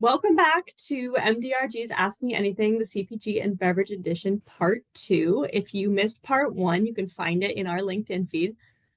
Welcome back to MDRG's Ask Me Anything, the CPG and Beverage Edition Part 2. If you missed Part 1, you can find it in our LinkedIn feed.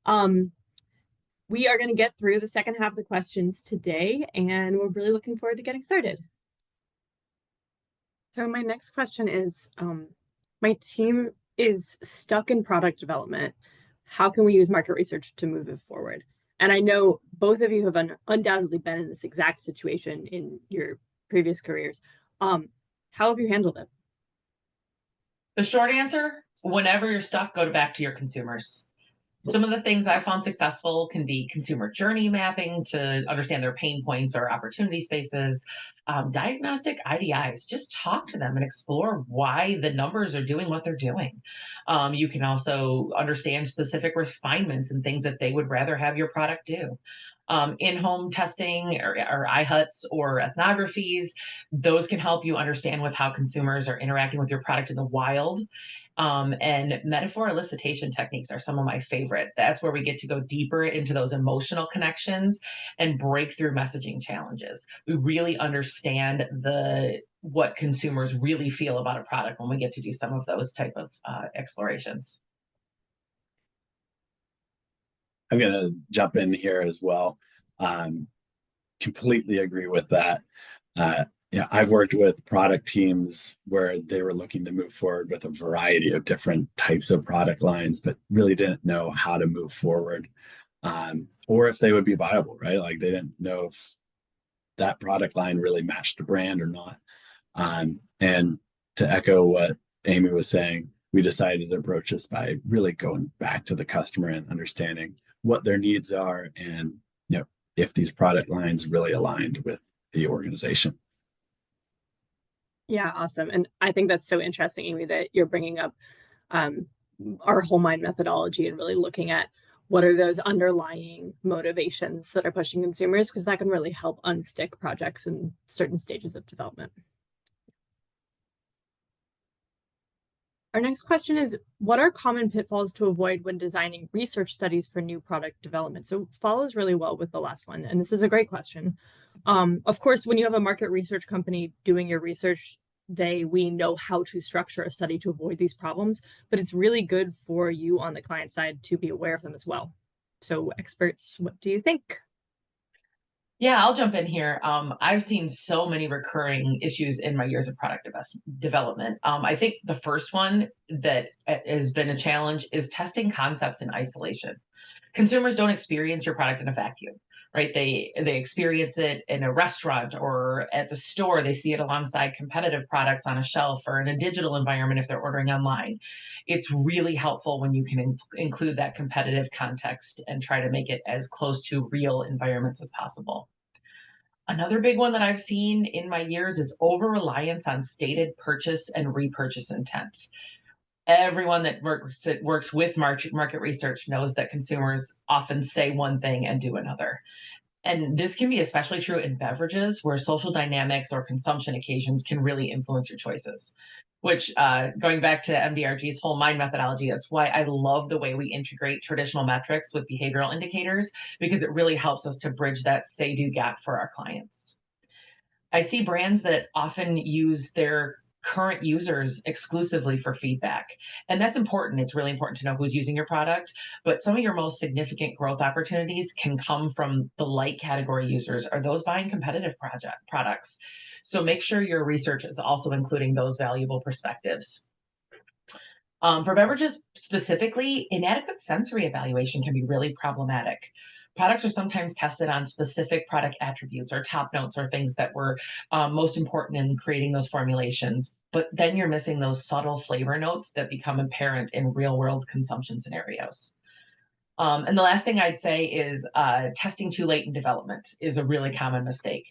Um, we are going to get through the second half of the questions today, and we're really looking forward to getting started. So my next question is, my team is stuck in product development. How can we use market research to move it forward? And I know both of you have undoubtedly been in this exact situation in your previous careers. How have you handled it? The short answer, whenever you're stuck, go back to your consumers. Some of the things I found successful can be consumer journey mapping to understand their pain points or opportunity spaces, diagnostic IDIs, just talk to them and explore why the numbers are doing what they're doing. You can also understand specific refinements and things that they would rather have your product do. In-home testing or iHuts or ethnographies, those can help you understand with how consumers are interacting with your product in the wild. And metaphor elicitation techniques are some of my favorite. That's where we get to go deeper into those emotional connections and break through messaging challenges. We really understand what consumers really feel about a product when we get to do some of those type of explorations. I'm going to jump in here as well. Completely agree with that. I've worked with product teams where they were looking to move forward with a variety of different types of product lines, but really didn't know how to move forward, or if they would be viable, right? Like they didn't know if that product line really matched the brand or not. And to echo what Amy was saying, we decided to approach this by really going back to the customer and understanding what their needs are and if these product lines really aligned with the organization. Yeah, awesome. And I think that's so interesting, Amy, that you're bringing up our whole mind methodology and really looking at what are those underlying motivations that are pushing consumers, because that can really help unstick projects in certain stages of development. Our next question is, what are common pitfalls to avoid when designing research studies for new product development? So follows really well with the last one, and this is a great question. Of course, when you have a market research company doing your research, we know how to structure a study to avoid these problems, but it's really good for you on the client side to be aware of them as well. So experts, what do you think? Yeah, I'll jump in here. I've seen so many recurring issues in my years of product development. I think the first one that has been a challenge is testing concepts in isolation. Consumers don't experience your product in a vacuum, right? They experience it in a restaurant or at the store. They see it alongside competitive products on a shelf or in a digital environment if they're ordering online. It's really helpful when you can include that competitive context and try to make it as close to real environments as possible. Another big one that I've seen in my years is over-reliance on stated purchase and repurchase intent. Everyone that works with market research knows that consumers often say one thing and do another. And this can be especially true in beverages where social dynamics or consumption occasions can really influence your choices. Which, going back to MDRG's whole mind methodology, that's why I love the way we integrate traditional metrics with behavioral indicators, because it really helps us to bridge that say-do gap for our clients. I see brands that often use their current users exclusively for feedback. And that's important. It's really important to know who's using your product. But some of your most significant growth opportunities can come from the light category users or those buying competitive products. So make sure your research is also including those valuable perspectives. For beverages specifically, inadequate sensory evaluation can be really problematic. Products are sometimes tested on specific product attributes or top notes or things that were most important in creating those formulations, but then you're missing those subtle flavor notes that become apparent in real world consumption scenarios. And the last thing I'd say is testing too late in development is a really common mistake.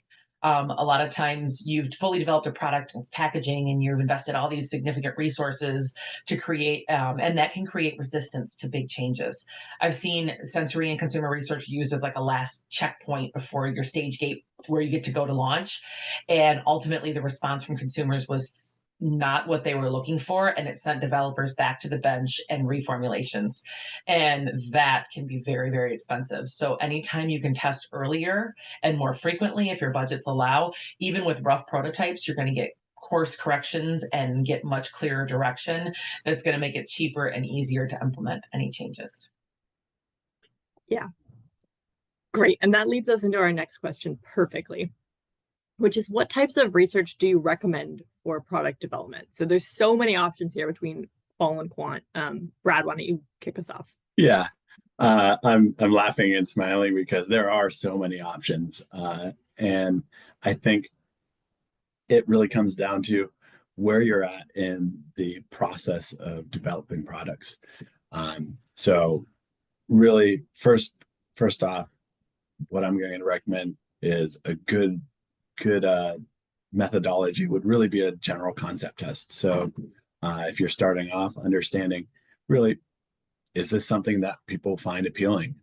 A lot of times you've fully developed a product and its packaging and you've invested all these significant resources to create, and that can create resistance to big changes. I've seen sensory and consumer research used as like a last checkpoint before your stage gate where you get to go to launch. And ultimately the response from consumers was not what they were looking for, and it sent developers back to the bench and reformulations. And that can be very, very expensive. So anytime you can test earlier and more frequently, if your budgets allow, even with rough prototypes, you're going to get course corrections and get much clearer direction. That's going to make it cheaper and easier to implement any changes. Yeah. Great. And that leads us into our next question perfectly, which is what types of research do you recommend for product development? So there's so many options here between qual and quant. Brad, why don't you kick us off? Yeah. I'm laughing and smiling because there are so many options. And I think it really comes down to where you're at in the process of developing products. So really first off, what I'm going to recommend is a good methodology would really be a general concept test. So if you're starting off, understanding really, is this something that people find appealing?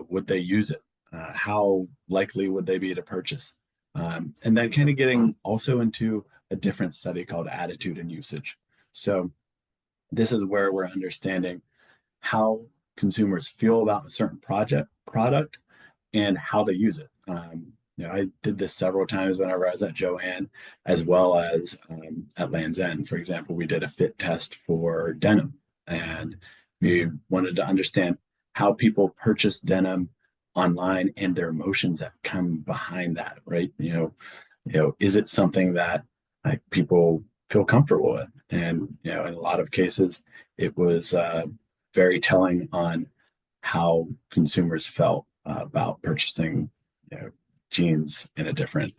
Would they use it? How likely would they be to purchase? And then kind of getting also into a different study called attitude and usage. So this is where we're understanding how consumers feel about a certain product and how they use it. I did this several times whenever I was at Joann, as well as at Land's End. For example, we did a fit test for denim, and we wanted to understand how people purchase denim online and their emotions that come behind that, right? Is it something that like people feel comfortable with? And in a lot of cases, it was very telling on how consumers felt about purchasing jeans in a different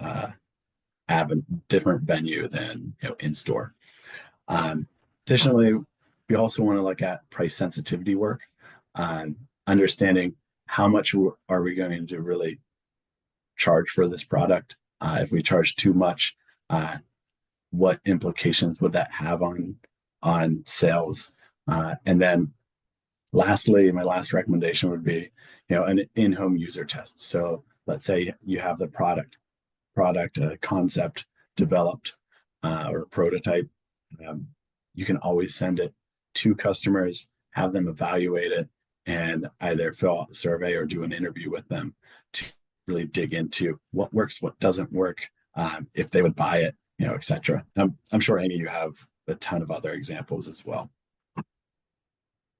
different venue than in store. Additionally, we also want to look at price sensitivity work, understanding how much are we going to really charge for this product. If we charge too much, what implications would that have on sales? And then lastly, my last recommendation would be an in-home user test. So let's say you have the product concept developed or prototype. You can always send it to customers, have them evaluate it, and either fill out the survey or do an interview with them to really dig into what works, what doesn't work, if they would buy it, etc. I'm sure, Amy, you have a ton of other examples as well.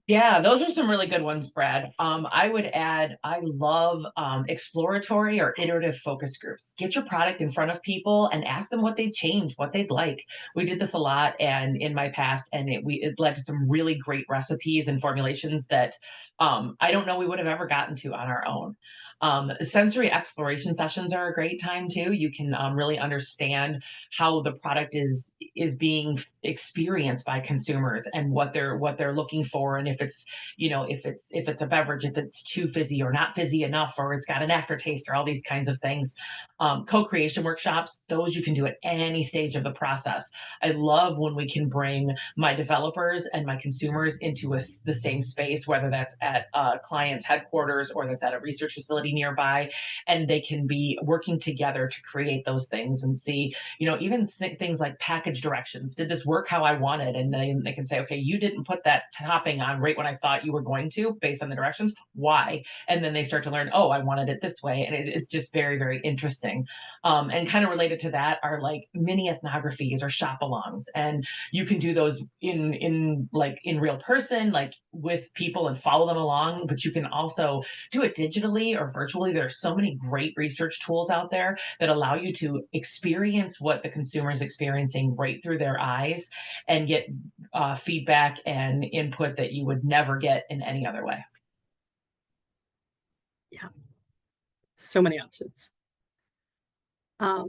Yeah, those are some really good ones, Brad. I would add, I love exploratory or iterative focus groups. Get your product in front of people and ask them what they'd change, what they'd like. We did this a lot and in my past, and it led to some really great recipes and formulations that I don't know we would have ever gotten to on our own. Sensory exploration sessions are a great time too. You can really understand how the product is being experienced by consumers and what they're looking for, and if it's if it's a beverage, if it's too fizzy or not fizzy enough, or it's got an aftertaste, or all these kinds of things. Co-creation workshops, those you can do at any stage of the process. I love when we can bring my developers and my consumers into the same space, whether that's at a client's headquarters or that's at a research facility nearby, and they can be working together to create those things and see, even things like package directions. Did this work how I wanted? And then they can say, okay, you didn't put that topping on right when I thought you were going to, based on the directions. Why? And then they start to learn, oh, I wanted it this way. And it's just very, very interesting. And kind of related to that are like mini ethnographies or shop alongs. And you can do those in real person, like with people, and follow them along, but you can also do it digitally or virtually. There are so many great research tools out there that allow you to experience what the consumer is experiencing right through their eyes and get feedback and input that you would never get in any other way. Yeah, so many options. Our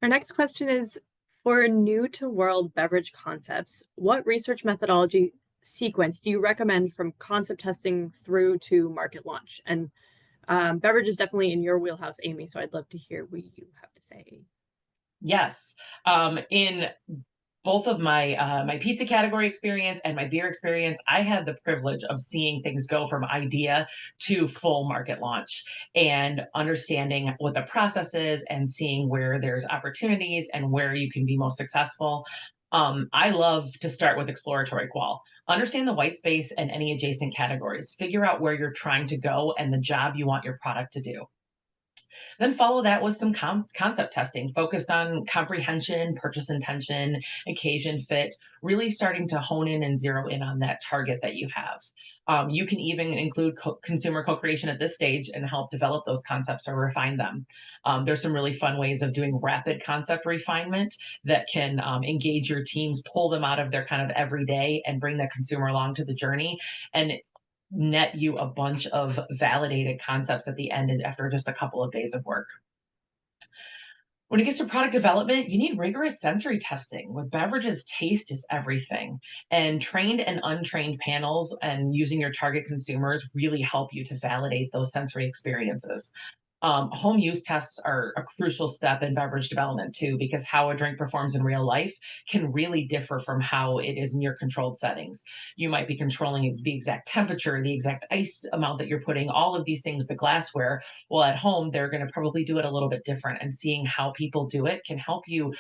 next question is, for new to world beverage concepts, what research methodology sequence do you recommend from concept testing through to market launch? And beverage is definitely in your wheelhouse, Amy, so I'd love to hear what you have to say. Yes. In both of my pizza category experience and my beer experience, I had the privilege of seeing things go from idea to full market launch and understanding what the process is and seeing where there's opportunities and where you can be most successful. I love to start with exploratory qual. Understand the white space and any adjacent categories. Figure out where you're trying to go and the job you want your product to do. Then follow that with some concept testing focused on comprehension, purchase intention, occasion fit, really starting to hone in and zero in on that target that you have. You can even include consumer co-creation at this stage and help develop those concepts or refine them. There's some really fun ways of doing rapid concept refinement that can engage your teams, pull them out of their kind of everyday and bring the consumer along to the journey. And net you a bunch of validated concepts at the end and after just a couple of days of work. When it gets to product development, you need rigorous sensory testing. With beverages, taste is everything. And trained and untrained panels and using your target consumers really help you to validate those sensory experiences. Home use tests are a crucial step in beverage development too, because how a drink performs in real life can really differ from how it is in your controlled settings. You might be controlling the exact temperature, the exact ice amount that you're putting, all of these things, the glassware. Well, at home, they're going to probably do it a little bit different, and seeing how people do it can help you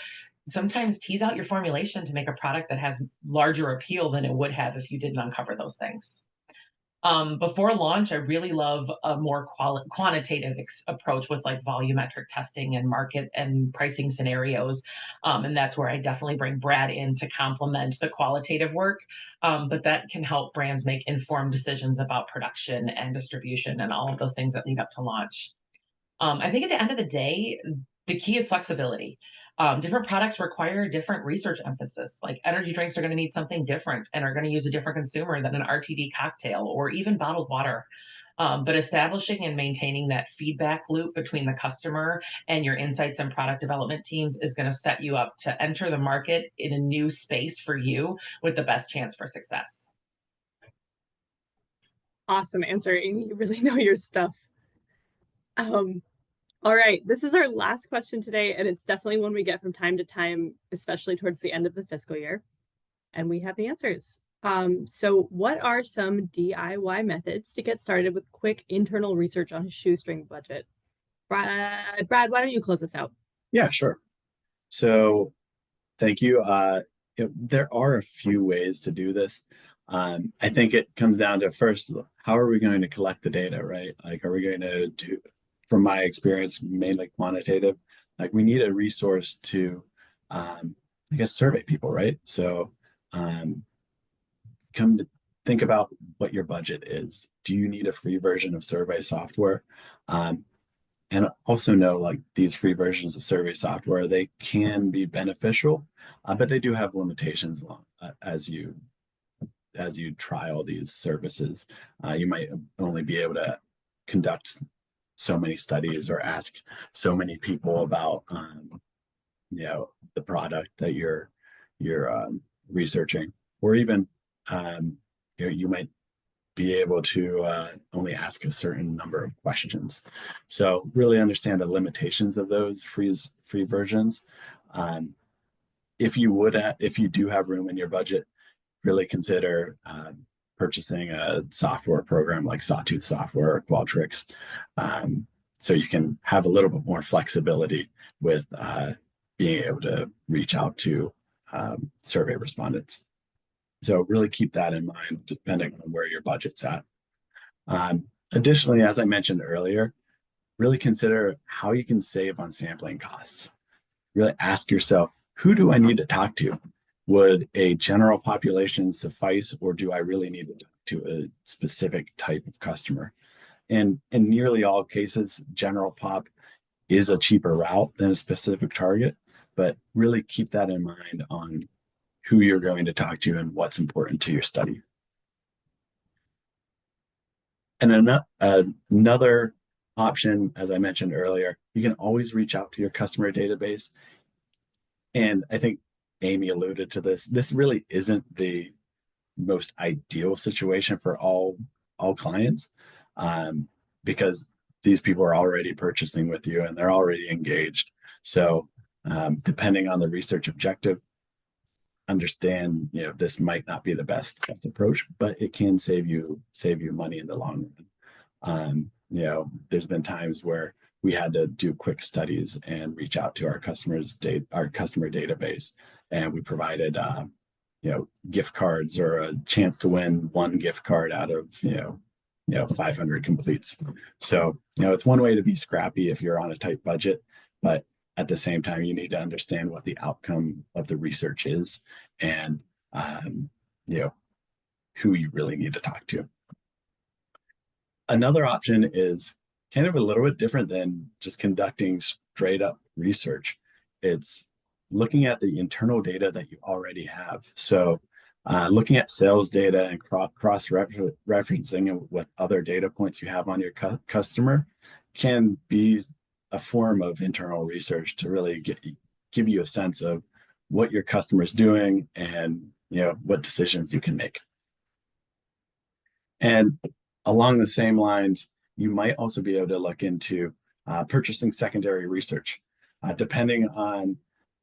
sometimes tease out your formulation to make a product that has larger appeal than it would have if you didn't uncover those things. Before launch, I really love a more quantitative approach with like volumetric testing and market and pricing scenarios. And that's where I definitely bring Brad in to complement the qualitative work. But that can help brands make informed decisions about production and distribution and all of those things that lead up to launch. I think at the end of the day, the key is flexibility. Different products require different research emphasis. Like energy drinks are going to need something different and are going to use a different consumer than an RTD cocktail or even bottled water. But establishing and maintaining that feedback loop between the customer and your insights and product development teams is going to set you up to enter the market in a new space for you with the best chance for success. Awesome answer, Amy. You really know your stuff. All right, this is our last question today, and it's definitely one we get from time to time, especially towards the end of the fiscal year. And we have the answers. So what are some DIY methods to get started with quick internal research on a shoestring budget? Brad, why don't you close us out? Yeah, sure. So thank you. There are a few ways to do this. I think it comes down to first, how are we going to collect the data, right? Like, are we going to do, from my experience, mainly quantitative, like we need a resource to, I guess, survey people, right? So come to think about what your budget is. Do you need a free version of survey software? And also know, like, these free versions of survey software, they can be beneficial, but they do have limitations as you trial these services. You might only be able to conduct so many studies or ask so many people about the product that you're researching, or even you might be able to only ask a certain number of questions. So really understand the limitations of those free versions. If you do have room in your budget, really consider purchasing a software program like Sawtooth Software or Qualtrics, so you can have a little bit more flexibility with being able to reach out to survey respondents. So really keep that in mind, depending on where your budget's at. Additionally, as I mentioned earlier, really consider how you can save on sampling costs. Really ask yourself, who do I need to talk to? Would a general population suffice, or do I really need to talk to a specific type of customer? And in nearly all cases, general pop is a cheaper route than a specific target, but really keep that in mind on who you're going to talk to and what's important to your study. And another option, as I mentioned earlier, you can always reach out to your customer database. And I think Amy alluded to this. This really isn't the most ideal situation for all clients, because these people are already purchasing with you and they're already engaged. So depending on the research objective, understand this might not be the best approach, but it can save you money in the long run. There's been times where we had to do quick studies and reach out to our customer database, and we provided gift cards or a chance to win one gift card out of 500 completes. So it's one way to be scrappy if you're on a tight budget, but at the same time you need to understand what the outcome of the research is, and who you really need to talk to. Another option is kind of a little bit different than just conducting straight up research. It's looking at the internal data that you already have. So looking at sales data and cross-referencing with other data points you have on your customer can be a form of internal research to really give you a sense of what your customer is doing and what decisions you can make. And along the same lines, you might also be able to look into purchasing secondary research. Depending on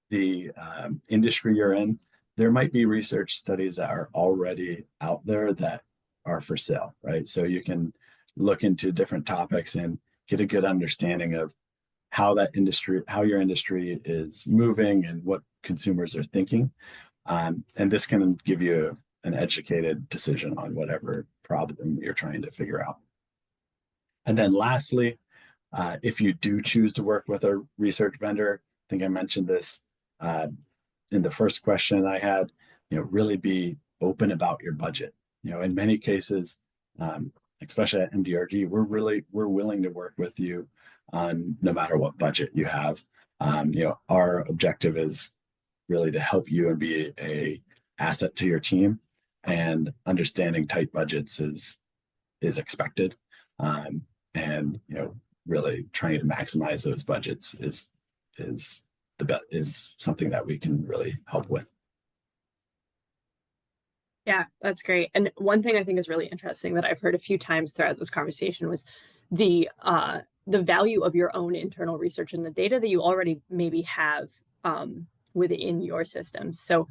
the industry you're in, there might be research studies that are already out there that are for sale, right? So you can look into different topics and get a good understanding of how your industry is moving and what consumers are thinking. And this can give you an educated decision on whatever problem you're trying to figure out. And then lastly, if you do choose to work with a research vendor, I think I mentioned this in the first question I had, really be open about your budget. In many cases, especially at MDRG, we're willing to work with you on no matter what budget you have. Our objective is really to help you and be a asset to your team, and understanding tight budgets is expected. And really trying to maximize those budgets is something that we can really help with. Yeah, that's great. And one thing I think is really interesting that I've heard a few times throughout this conversation was the value of your own internal research and the data that you already maybe have within your systems. So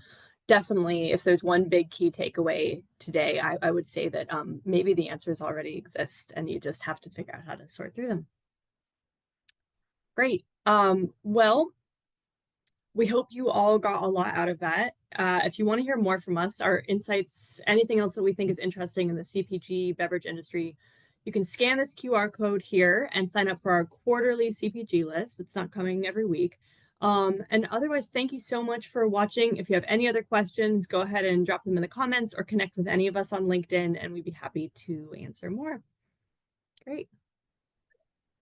definitely, if there's one big key takeaway today, I would say that maybe the answers already exist and you just have to figure out how to sort through them. Great. Well, we hope you all got a lot out of that. If you want to hear more from us, our insights, anything else that we think is interesting in the CPG beverage industry, you can scan this QR code here and sign up for our quarterly CPG list. It's not coming every week. And otherwise, thank you so much for watching. If you have any other questions, go ahead and drop them in the comments or connect with any of us on LinkedIn, and we'd be happy to answer more. Great.